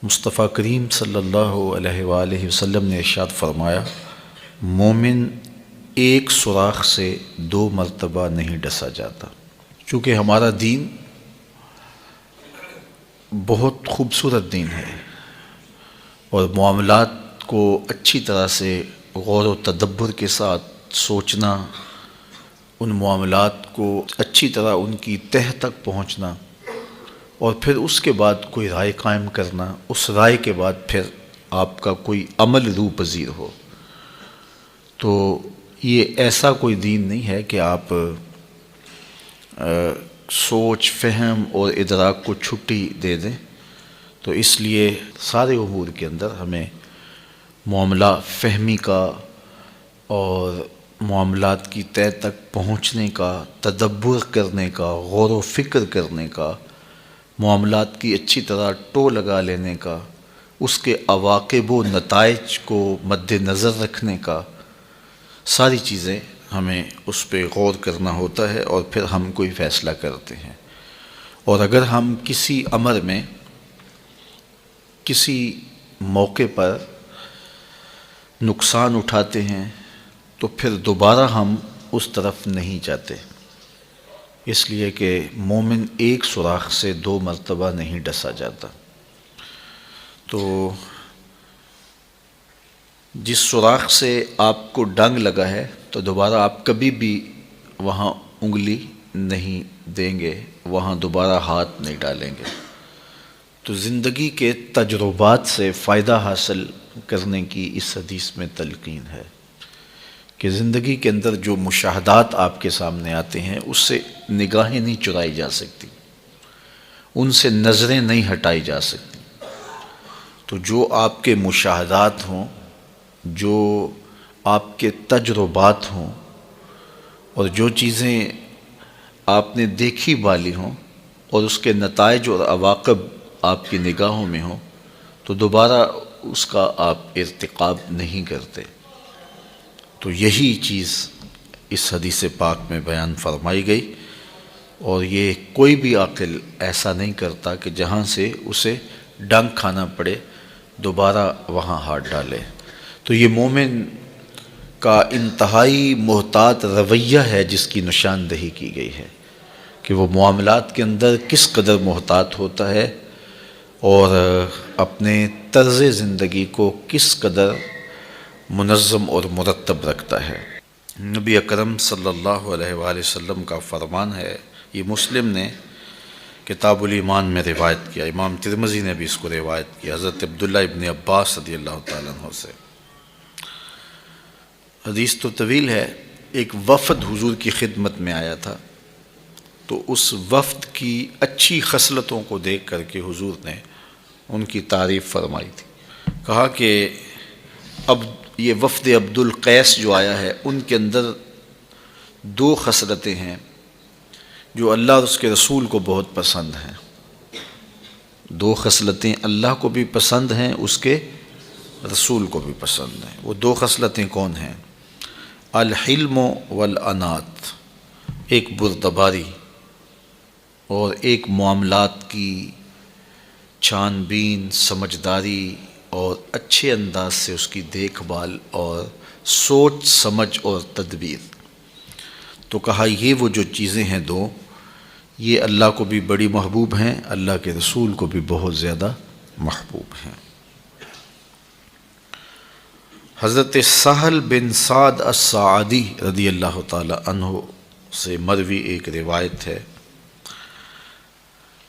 مصطفیٰ کریم صلی اللہ علیہ وآلہ وسلم نے ارشاد فرمایا، مومن ایک سوراخ سے 2 مرتبہ نہیں ڈسا جاتا۔ چونکہ ہمارا دین بہت خوبصورت دین ہے اور معاملات کو اچھی طرح سے غور و تدبر کے ساتھ سوچنا، ان معاملات کو اچھی طرح ان کی تہہ تک پہنچنا اور پھر اس کے بعد کوئی رائے قائم کرنا، اس رائے کے بعد پھر آپ کا کوئی عمل روح پذیر ہو۔ تو یہ ایسا کوئی دین نہیں ہے کہ آپ سوچ فہم اور ادراک کو چھٹی دے دیں۔ تو اس لیے سارے امور کے اندر ہمیں معاملہ فہمی کا اور معاملات کی تہہ تک پہنچنے کا، تدبر کرنے کا، غور و فکر کرنے کا، معاملات کی اچھی طرح ٹو لگا لینے کا، اس کے عواقب و نتائج کو مد نظر رکھنے کا، ساری چیزیں ہمیں اس پہ غور کرنا ہوتا ہے اور پھر ہم کوئی فیصلہ کرتے ہیں۔ اور اگر ہم کسی امر میں کسی موقع پر نقصان اٹھاتے ہیں تو پھر دوبارہ ہم اس طرف نہیں جاتے، اس لیے کہ مومن ایک سوراخ سے 2 مرتبہ نہیں ڈسا جاتا۔ تو جس سوراخ سے آپ کو ڈنگ لگا ہے تو دوبارہ آپ کبھی بھی وہاں انگلی نہیں دیں گے، وہاں دوبارہ ہاتھ نہیں ڈالیں گے۔ تو زندگی کے تجربات سے فائدہ حاصل کرنے کی اس حدیث میں تلقین ہے کہ زندگی کے اندر جو مشاہدات آپ کے سامنے آتے ہیں اس سے نگاہیں نہیں چرائی جا سکتی، ان سے نظریں نہیں ہٹائی جا سکتی۔ تو جو آپ کے مشاہدات ہوں، جو آپ کے تجربات ہوں اور جو چیزیں آپ نے دیکھی بالی ہوں اور اس کے نتائج اور عواقب آپ کی نگاہوں میں ہوں تو دوبارہ اس کا آپ ارتکاب نہیں کرتے۔ تو یہی چیز اس حدیث پاک میں بیان فرمائی گئی، اور یہ کوئی بھی عاقل ایسا نہیں کرتا کہ جہاں سے اسے ڈنگ کھانا پڑے دوبارہ وہاں ہاتھ ڈالے۔ تو یہ مومن کا انتہائی محتاط رویہ ہے جس کی نشاندہی کی گئی ہے کہ وہ معاملات کے اندر کس قدر محتاط ہوتا ہے اور اپنے طرز زندگی کو کس قدر منظم اور مرتب رکھتا ہے۔ نبی اکرم صلی اللہ علیہ وآلہ وسلم کا فرمان ہے، یہ مسلم نے کتاب الایمان میں روایت کیا، امام ترمذی نے بھی اس کو روایت کیا حضرت عبداللہ ابن عباس رضی اللہ تعالیٰ عنہ سے۔ حدیث تو طویل ہے۔ ایک وفد حضور کی خدمت میں آیا تھا، تو اس وفد کی اچھی خصلتوں کو دیکھ کر کے حضور نے ان کی تعریف فرمائی تھی۔ کہا کہ اب یہ وفد عبد القیس جو آیا ہے ان کے اندر 2 خصلتیں ہیں جو اللہ اور اس کے رسول کو بہت پسند ہیں۔ 2 خصلتیں اللہ کو بھی پسند ہیں، اس کے رسول کو بھی پسند ہیں۔ وہ 2 خصلتیں کون ہیں؟ الحلم والانات، ایک بردباری اور ایک معاملات کی چھان بین، سمجھداری اور اچھے انداز سے اس کی دیکھ بھال اور سوچ سمجھ اور تدبیر۔ تو کہا یہ وہ جو چیزیں ہیں 2، یہ اللہ کو بھی بڑی محبوب ہیں، اللہ کے رسول کو بھی بہت زیادہ محبوب ہیں۔ حضرت سہل بن سعد الساعدی رضی اللہ تعالی عنہ سے مروی ایک روایت ہے،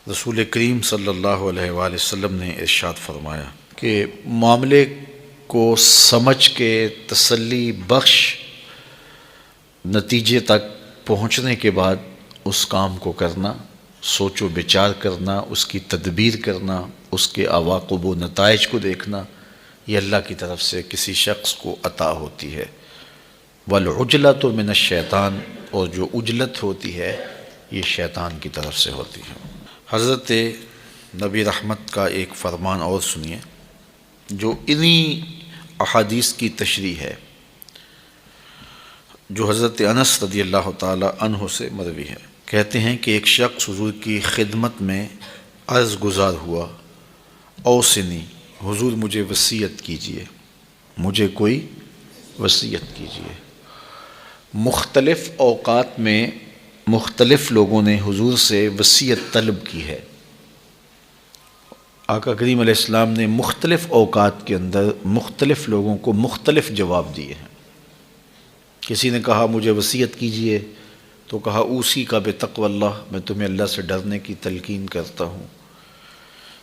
رسول کریم صلی اللہ علیہ وآلہ وسلم نے ارشاد فرمایا کہ معاملے کو سمجھ کے تسلی بخش نتیجے تک پہنچنے کے بعد اس کام کو کرنا، سوچ و بچار کرنا، اس کی تدبیر کرنا، اس کے عواقب و نتائج کو دیکھنا، یہ اللہ کی طرف سے کسی شخص کو عطا ہوتی ہے۔ والعجلۃ من الشیطان، اور جو عجلت ہوتی ہے یہ شیطان کی طرف سے ہوتی ہے۔ حضرت نبی رحمت کا ایک فرمان اور سنیے جو انہی احادیث کی تشریح ہے، جو حضرت انس رضی اللہ تعالی عنہ سے مروی ہے۔ کہتے ہیں کہ ایک شخص حضور کی خدمت میں عرض گزار ہوا، اوصنی، حضور مجھے وصیت کیجئے، مجھے کوئی وصیت کیجئے۔ مختلف اوقات میں مختلف لوگوں نے حضور سے وصیت طلب کی ہے۔ آقا کریم علیہ السلام نے مختلف اوقات کے اندر مختلف لوگوں کو مختلف جواب دیے ہیں۔ کسی نے کہا مجھے وصیت کیجئے تو کہا اوصی کا بتقوی اللہ، میں تمہیں اللہ سے ڈرنے کی تلقین کرتا ہوں۔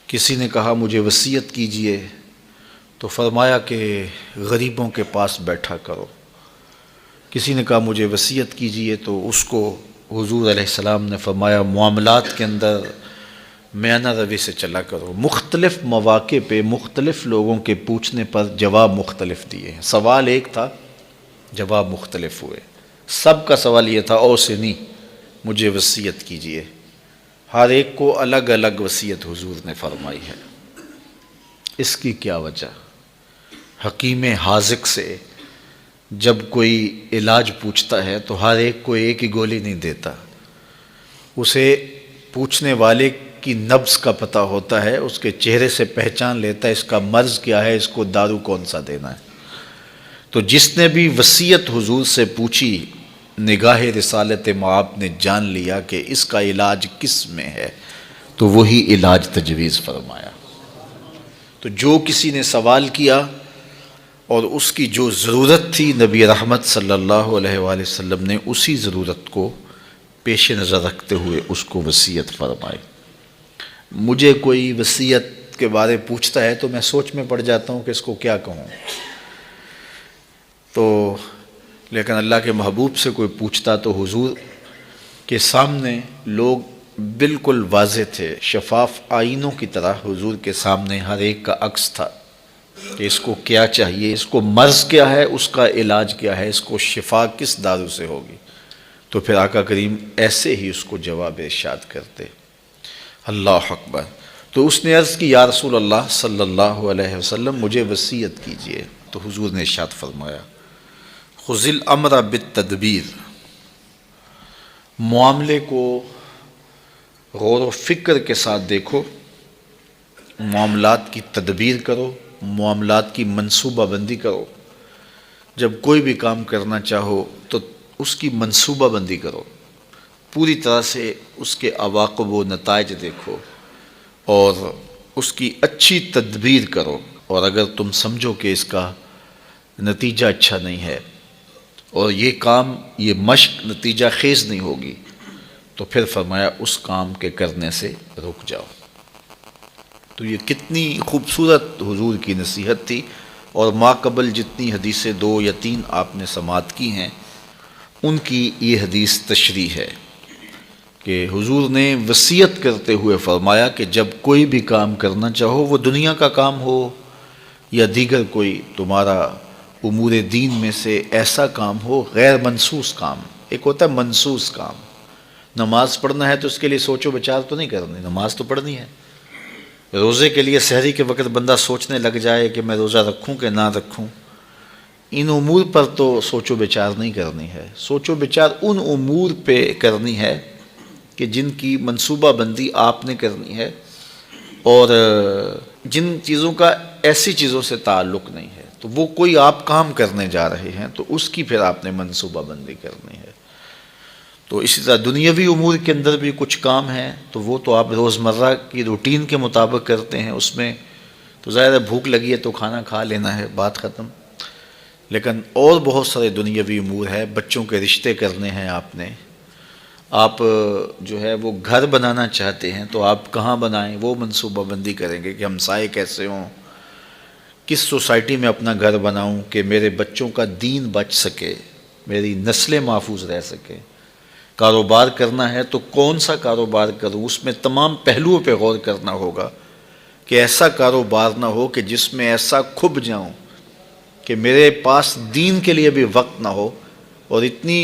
کسی نے کہا مجھے وصیت کیجئے تو فرمایا کہ غریبوں کے پاس بیٹھا کرو۔ کسی نے کہا مجھے وصیت کیجئے تو اس کو حضور علیہ السلام نے فرمایا معاملات کے اندر میانہ روی سے چلا کرو۔ مختلف مواقع پہ مختلف لوگوں کے پوچھنے پر جواب مختلف دیے ہیں۔ سوال ایک تھا، جواب مختلف ہوئے۔ سب کا سوال یہ تھا اوصنی، مجھے وصیت کیجئے۔ ہر ایک کو الگ الگ وصیت حضور نے فرمائی ہے۔ اس کی کیا وجہ؟ حکیم حاذق سے جب کوئی علاج پوچھتا ہے تو ہر ایک کو ایک ہی گولی نہیں دیتا، اسے پوچھنے والے کی نبض کا پتہ ہوتا ہے، اس کے چہرے سے پہچان لیتا ہے اس کا مرض کیا ہے، اس کو دارو کون سا دینا ہے۔ تو جس نے بھی وصیت حضور سے پوچھی، نگاہ رسالت مآب نے جان لیا کہ اس کا علاج کس میں ہے، تو وہی علاج تجویز فرمایا۔ تو جو کسی نے سوال کیا اور اس کی جو ضرورت تھی، نبی رحمت صلی اللہ علیہ وآلہ وسلم نے اسی ضرورت کو پیش نظر رکھتے ہوئے اس کو وصیت فرمائی۔ مجھے کوئی وصیت کے بارے پوچھتا ہے تو میں سوچ میں پڑ جاتا ہوں کہ اس کو کیا کہوں، تو لیکن اللہ کے محبوب سے کوئی پوچھتا تو حضور کے سامنے لوگ بالکل واضح تھے، شفاف آئینوں کی طرح حضور کے سامنے ہر ایک کا عکس تھا کہ اس کو کیا چاہیے، اس کو مرض کیا ہے، اس کا علاج کیا ہے، اس کو شفا کس دارو سے ہوگی۔ تو پھر آقا کریم ایسے ہی اس کو جواب ارشاد کرتے۔ اللہ اکبر۔ تو اس نے عرض کی یا رسول اللہ صلی اللہ علیہ وسلم مجھے وصیت کیجئے، تو حضور نے ارشاد فرمایا خذ الامر بالتدبیر، معاملے کو غور و فکر کے ساتھ دیکھو، معاملات کی تدبیر کرو، معاملات کی منصوبہ بندی کرو۔ جب کوئی بھی کام کرنا چاہو تو اس کی منصوبہ بندی کرو، پوری طرح سے اس کے عواقب و نتائج دیکھو اور اس کی اچھی تدبیر کرو، اور اگر تم سمجھو کہ اس کا نتیجہ اچھا نہیں ہے اور یہ کام، یہ مشق نتیجہ خیز نہیں ہوگی، تو پھر فرمایا اس کام کے کرنے سے رک جاؤ۔ تو یہ کتنی خوبصورت حضور کی نصیحت تھی، اور ما قبل جتنی حدیثیں 2 یا 3 آپ نے سماعت کی ہیں ان کی یہ حدیث تشریح ہے کہ حضور نے وصیت کرتے ہوئے فرمایا کہ جب کوئی بھی کام کرنا چاہو، وہ دنیا کا کام ہو یا دیگر کوئی تمہارا امور دین میں سے ایسا کام ہو، غیر منسوس کام، ایک ہوتا ہے منسوس کام، نماز پڑھنا ہے تو اس کے لیے سوچ و بچار تو نہیں کرنی، نماز تو پڑھنی ہے۔ روزے کے لیے سحری کے وقت بندہ سوچنے لگ جائے کہ میں روزہ رکھوں کہ نہ رکھوں، ان امور پر تو سوچ و بچار نہیں کرنی ہے۔ سوچ و بچار ان امور پہ کرنی ہے کہ جن کی منصوبہ بندی آپ نے کرنی ہے، اور جن چیزوں کا ایسی چیزوں سے تعلق نہیں ہے، تو وہ کوئی آپ کام کرنے جا رہے ہیں تو اس کی پھر آپ نے منصوبہ بندی کرنی ہے۔ تو اسی طرح دنیاوی امور کے اندر بھی کچھ کام ہیں تو وہ تو آپ روزمرہ کی روٹین کے مطابق کرتے ہیں، اس میں تو ظاہر ہے بھوک لگی ہے تو کھانا کھا لینا ہے، بات ختم۔ لیکن اور بہت سارے دنیاوی امور ہیں، بچوں کے رشتے کرنے ہیں آپ جو ہے وہ گھر بنانا چاہتے ہیں تو آپ کہاں بنائیں، وہ منصوبہ بندی کریں گے کہ ہمسائے کیسے ہوں، کس سوسائٹی میں اپنا گھر بناؤں کہ میرے بچوں کا دین بچ سکے، میری نسلیں محفوظ رہ سکیں۔ کاروبار کرنا ہے تو کون سا کاروبار کروں، اس میں تمام پہلوؤں پہ غور کرنا ہوگا کہ ایسا کاروبار نہ ہو کہ جس میں ایسا کھب جاؤں کہ میرے پاس دین کے لیے بھی وقت نہ ہو اور اتنی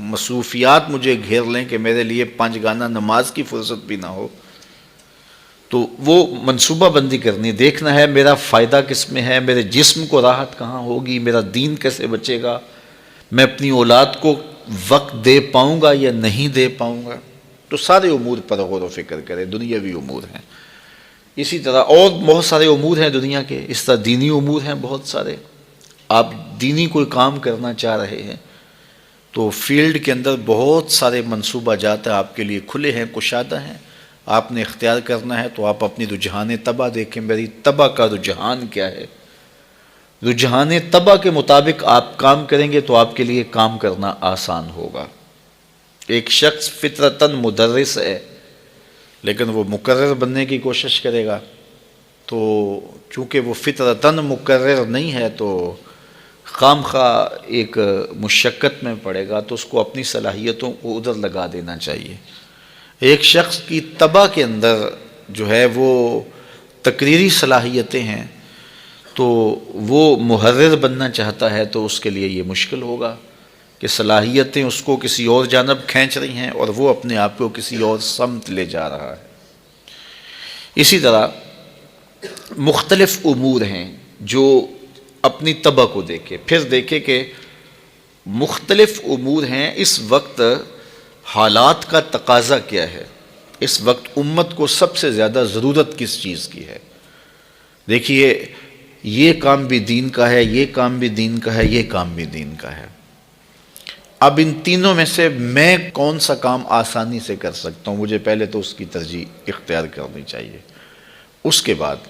مصروفیات مجھے گھیر لیں کہ میرے لیے 5 گانا نماز کی فرصت بھی نہ ہو۔ تو وہ منصوبہ بندی کرنی، دیکھنا ہے میرا فائدہ کس میں ہے، میرے جسم کو راحت کہاں ہوگی، میرا دین کیسے بچے گا، میں اپنی اولاد کو وقت دے پاؤں گا یا نہیں دے پاؤں گا۔ تو سارے امور پر غور و فکر کرے، دنیاوی امور ہیں۔ اسی طرح اور بہت سارے امور ہیں دنیا کے، اس طرح دینی امور ہیں بہت سارے. آپ دینی کوئی کام کرنا چاہ رہے ہیں تو فیلڈ کے اندر بہت سارے منصوبہ جات آپ کے لیے کھلے ہیں، کشادہ ہیں. آپ نے اختیار کرنا ہے تو آپ اپنی رجحان طبع دیکھیں، میری طبع کا رجحان کیا ہے. رجحان طبع کے مطابق آپ کام کریں گے تو آپ کے لیے کام کرنا آسان ہوگا. ایک شخص فطرتاً مدرس ہے لیکن وہ مقرر بننے کی کوشش کرے گا، تو چونکہ وہ فطرتاً مقرر نہیں ہے تو خام خواہ ایک مشقت میں پڑے گا، تو اس کو اپنی صلاحیتوں کو ادھر لگا دینا چاہیے. ایک شخص کی طبع کے اندر جو ہے وہ تقریری صلاحیتیں ہیں تو وہ محرر بننا چاہتا ہے، تو اس کے لیے یہ مشکل ہوگا کہ صلاحیتیں اس کو کسی اور جانب کھینچ رہی ہیں اور وہ اپنے آپ کو کسی اور سمت لے جا رہا ہے. اسی طرح مختلف امور ہیں جو اپنی طبع کو دیکھے، پھر دیکھے کہ مختلف امور ہیں، اس وقت حالات کا تقاضا کیا ہے، اس وقت امت کو سب سے زیادہ ضرورت کس چیز کی ہے. دیکھیے یہ کام بھی دین کا ہے، یہ کام بھی دین کا ہے، یہ کام بھی دین کا ہے. اب ان تینوں میں سے میں کون سا کام آسانی سے کر سکتا ہوں، مجھے پہلے تو اس کی ترجیح اختیار کرنی چاہیے. اس کے بعد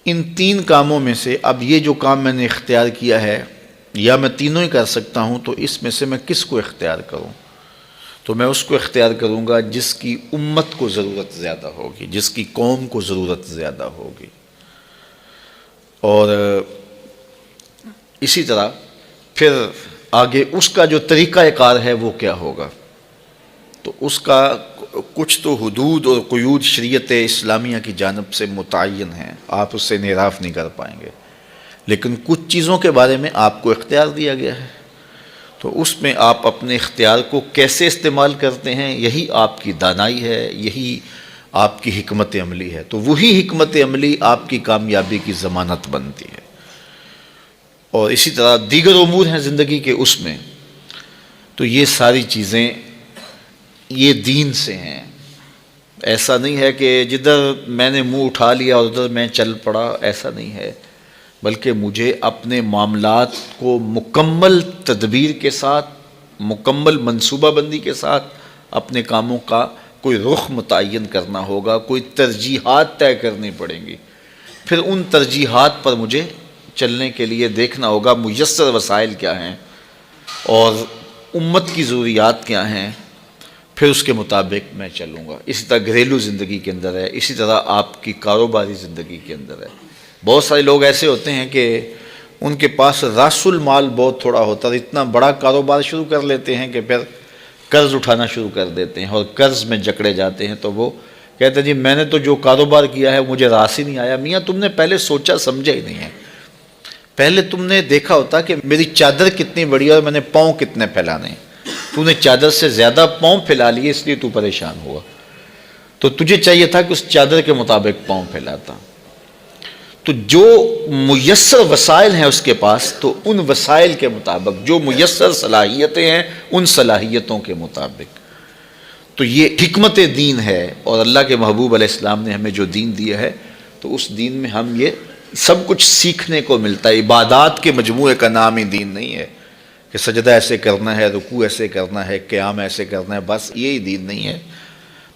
ان تین کاموں میں سے اب یہ جو کام میں نے اختیار کیا ہے یا میں تینوں ہی کر سکتا ہوں، تو اس میں سے میں کس کو اختیار کروں. تو میں اس کو اختیار کروں گا جس کی امت کو ضرورت زیادہ ہوگی، جس کی قوم کو ضرورت زیادہ ہوگی. اور اسی طرح پھر آگے اس کا جو طریقہ کار ہے وہ کیا ہوگا. تو اس کا کچھ تو حدود اور قیود شریعت اسلامیہ کی جانب سے متعین ہیں، آپ اس سے انحراف نہیں کر پائیں گے، لیکن کچھ چیزوں کے بارے میں آپ کو اختیار دیا گیا ہے، تو اس میں آپ اپنے اختیار کو کیسے استعمال کرتے ہیں یہی آپ کی دانائی ہے، یہی آپ کی حکمت عملی ہے. تو وہی حکمت عملی آپ کی کامیابی کی ضمانت بنتی ہے. اور اسی طرح دیگر امور ہیں زندگی کے، اس میں تو یہ ساری چیزیں یہ دین سے ہیں. ایسا نہیں ہے کہ جدھر میں نے منہ اٹھا لیا اور ادھر میں چل پڑا، ایسا نہیں ہے، بلکہ مجھے اپنے معاملات کو مکمل تدبیر کے ساتھ، مکمل منصوبہ بندی کے ساتھ اپنے کاموں کا کوئی رخ متعین کرنا ہوگا، کوئی ترجیحات طے کرنی پڑیں گی. پھر ان ترجیحات پر مجھے چلنے کے لیے دیکھنا ہوگا میسر وسائل کیا ہیں اور امت کی ضروریات کیا ہیں، پھر اس کے مطابق میں چلوں گا. اسی طرح گھریلو زندگی کے اندر ہے، اسی طرح آپ کی کاروباری زندگی کے اندر ہے. بہت سارے لوگ ایسے ہوتے ہیں کہ ان کے پاس راس المال بہت تھوڑا ہوتا ہے، اتنا بڑا کاروبار شروع کر لیتے ہیں کہ پھر قرض اٹھانا شروع کر دیتے ہیں اور قرض میں جکڑے جاتے ہیں. تو وہ کہتے ہیں جی میں نے تو جو کاروبار کیا ہے مجھے راس ہی نہیں آیا. میاں تم نے پہلے سوچا سمجھا ہی نہیں ہے. پہلے تم نے دیکھا ہوتا کہ میری چادر کتنی بڑی ہے اور میں نے پاؤں کتنے پھیلانے ہیں. تو نے چادر سے زیادہ پاؤں پھیلا لیے، اس لیے تو پریشان ہوا. تو تجھے چاہیے تھا کہ اس چادر کے مطابق پاؤں پھیلاتا. تو جو میسر وسائل ہیں اس کے پاس، تو ان وسائل کے مطابق جو میسر صلاحیتیں ہیں ان صلاحیتوں کے مطابق. تو یہ حکمت دین ہے، اور اللہ کے محبوب علیہ السلام نے ہمیں جو دین دیا ہے تو اس دین میں ہم یہ سب کچھ سیکھنے کو ملتا ہے. عبادات کے مجموعے کا نام ہی دین نہیں ہے کہ سجدہ ایسے کرنا ہے، رکوع ایسے کرنا ہے، قیام ایسے کرنا ہے، بس یہی دین نہیں ہے.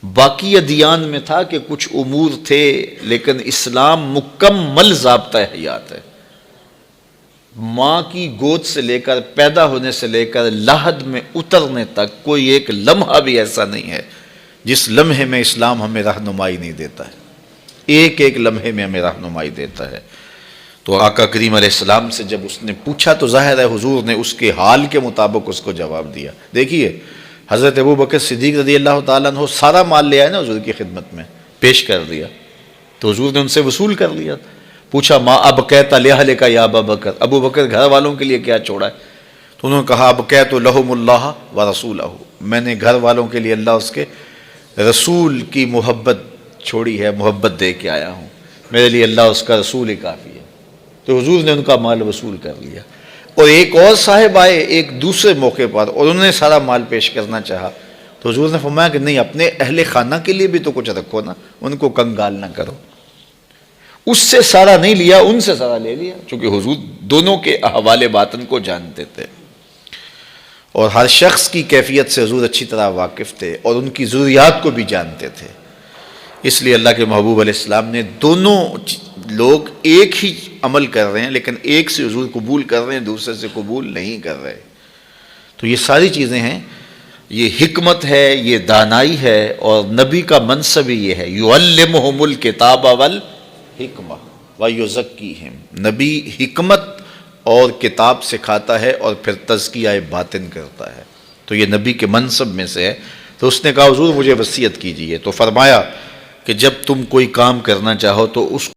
باقی ادیان میں تھا کہ کچھ امور تھے، لیکن اسلام مکمل ضابطہ حیات ہے. ماں کی گود سے لے کر، پیدا ہونے سے لے کر لحد میں اترنے تک کوئی ایک لمحہ بھی ایسا نہیں ہے جس لمحے میں اسلام ہمیں رہنمائی نہیں دیتا ہے. ایک ایک لمحے میں ہمیں رہنمائی دیتا ہے. تو آقا کریم علیہ السلام سے جب اس نے پوچھا تو ظاہر ہے حضور نے اس کے حال کے مطابق اس کو جواب دیا. دیکھیے حضرت ابوبکر صدیق رضی اللہ تعالیٰ عنہ سارا مال لے آئے نا حضور کی خدمت میں، پیش کر دیا تو حضور نے ان سے وصول کر لیا. پوچھا ما ابقیت لأہلک یا ابا بکر، ابو بکر گھر والوں کے لیے کیا چھوڑا ہے؟ تو انہوں نے کہا ابقیت لہم اللہ ورسولہ، میں نے گھر والوں کے لیے اللہ اس کے رسول کی محبت چھوڑی ہے، محبت دے کے آیا ہوں، میرے لیے اللہ اس کا رسول ہی کافی ہے. تو حضور نے ان کا مال وصول کر لیا. اور ایک اور صاحب آئے ایک دوسرے موقع پر اور انہوں نے سارا مال پیش کرنا چاہا تو تو حضور نے فرمایا کہ نہیں، اپنے اہل خانہ کے لیے بھی تو کچھ رکھو نا، ان کو کنگال نہ کرو۔ اس سے سارا نہیں لیا، ان سے سارا لے لیا، چونکہ حضور دونوں کے احوال باطن کو جانتے تھے اور ہر شخص کی کیفیت سے حضور اچھی طرح واقف تھے اور ان کی ضروریات کو بھی جانتے تھے۔ اس لیے اللہ کے محبوب علیہ السلام نے دونوں لوگ ایک ہی عمل کر رہے ہیں لیکن ایک سے حضور قبول کر رہے ہیں، دوسرے سے قبول نہیں کر رہے۔ تو یہ ساری چیزیں ہیں، یہ حکمت ہے، یہ دانائی ہے، اور نبی کا منصب ہی یہ ہے، یعلمہم الکتاب والحکمہ ویزکیہم۔ نبی حکمت اور کتاب سکھاتا ہے اور پھر تزکیہ باطن کرتا ہے، تو یہ نبی کے منصب میں سے ہے۔ تو اس نے کہا حضور مجھے وصیت کیجیے، تو فرمایا کہ جب تم کوئی کام کرنا چاہو تو اس